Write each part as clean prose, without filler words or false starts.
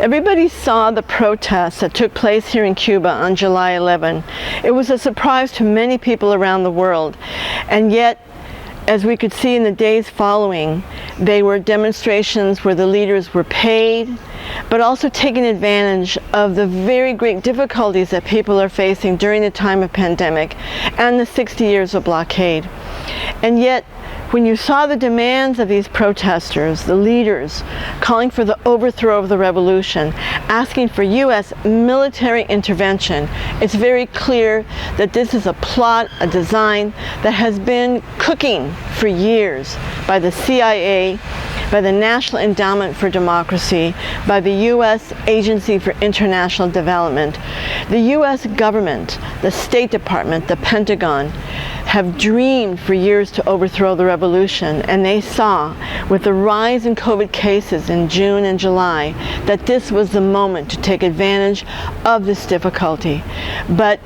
Everybody saw the protests that took place here in Cuba on July 11. It was a surprise to many people around the world, and yet, as we could see in the days following, they were demonstrations where the leaders were paid, but also taking advantage of the very great difficulties that people are facing during the time of pandemic and the 60 years of blockade. And yet, when you saw the demands of these protesters, the leaders calling for the overthrow of the revolution, asking for U.S. military intervention, it's very clear that this is a plot, a design that has been cooking for years by the CIA, by the National Endowment for Democracy, by the U.S. Agency for International Development. The U.S. government, the State Department, the Pentagon, have dreamed for years to overthrow the revolution, and they saw, with the rise in COVID cases in June and July, that this was the moment to take advantage of this difficulty. But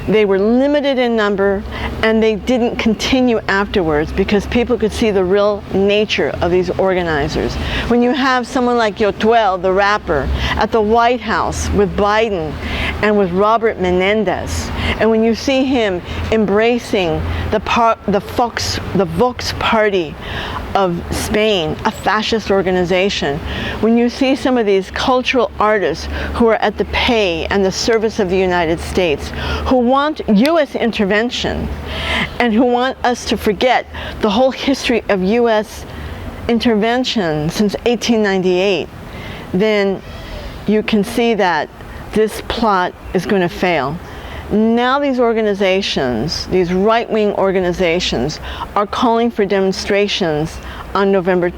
they were limited in number, and they didn't continue afterwards because people could see the real nature of these organizers. When you have someone like Yotuel, the rapper, at the White House with Biden and with Robert Menendez, and when you see him embracing the Vox Party of Spain, a fascist organization, when you see some of these cultural artists who are at the pay and the service of the United States, who want U.S. intervention and who want us to forget the whole history of U.S. intervention since 1898, then you can see that this plot is going to fail. Now these organizations, these right-wing organizations, are calling for demonstrations on November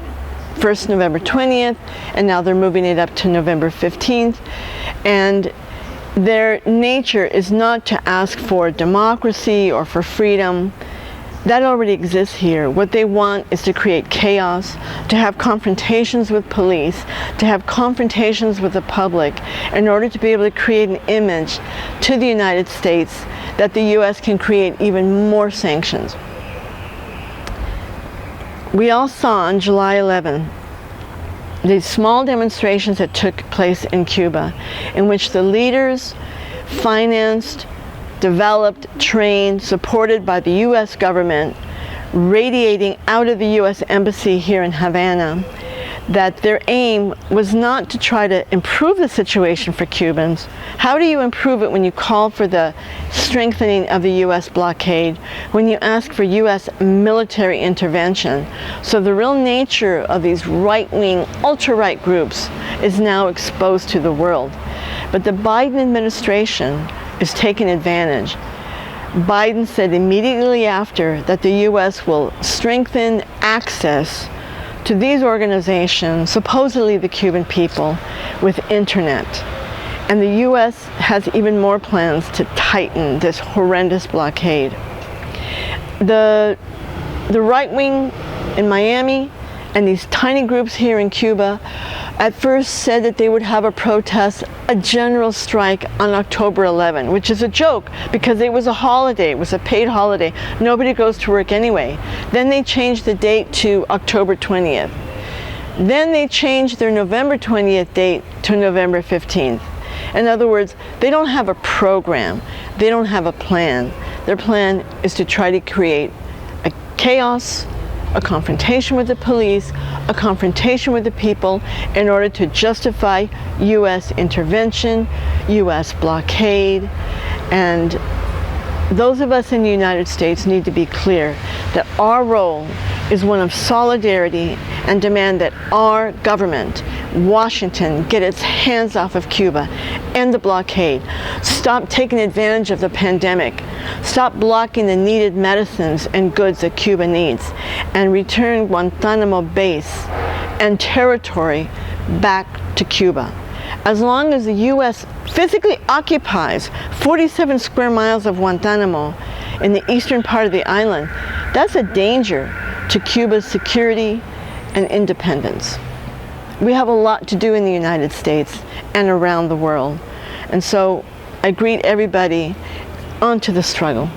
1st, November 20th, and now they're moving it up to November 15th. And their nature is not to ask for democracy or for freedom. That already exists here. What they want is to create chaos, to have confrontations with police, to have confrontations with the public in order to be able to create an image to the United States that the U.S. can create even more sanctions. We all saw on July 11 these small demonstrations that took place in Cuba, in which the leaders financed, developed, trained, supported by the U.S. government, radiating out of the U.S. Embassy here in Havana, that their aim was not to try to improve the situation for Cubans. How do you improve it when you call for the strengthening of the U.S. blockade, when you ask for U.S. military intervention? So the real nature of these right-wing, ultra-right groups is now exposed to the world. But the Biden administration is taking advantage. Biden said immediately after that the U.S. will strengthen access to these organizations, supposedly the Cuban people, with internet. And the U.S. has even more plans to tighten this horrendous blockade. The right wing in Miami and these tiny groups here in Cuba at first said that they would have a protest, a general strike on October 11, which is a joke because it was a holiday, it was a paid holiday. Nobody goes to work anyway. Then they changed the date to October 20th. Then they changed their November 20th date to November 15th. In other words, they don't have a program. They don't have a plan. Their plan is to try to create a chaos, a confrontation with the police, a confrontation with the people in order to justify U.S. intervention, U.S. blockade. And those of us in the United States need to be clear that our role is one of solidarity and demand that our government, Washington, get its hands off of Cuba, end the blockade, stop taking advantage of the pandemic, stop blocking the needed medicines and goods that Cuba needs, and return Guantanamo base and territory back to Cuba. As long as the U.S. physically occupies 47 square miles of Guantanamo in the eastern part of the island, that's a danger to Cuba's security and independence. We have a lot to do in the United States and around the world. And so I greet everybody onto the struggle.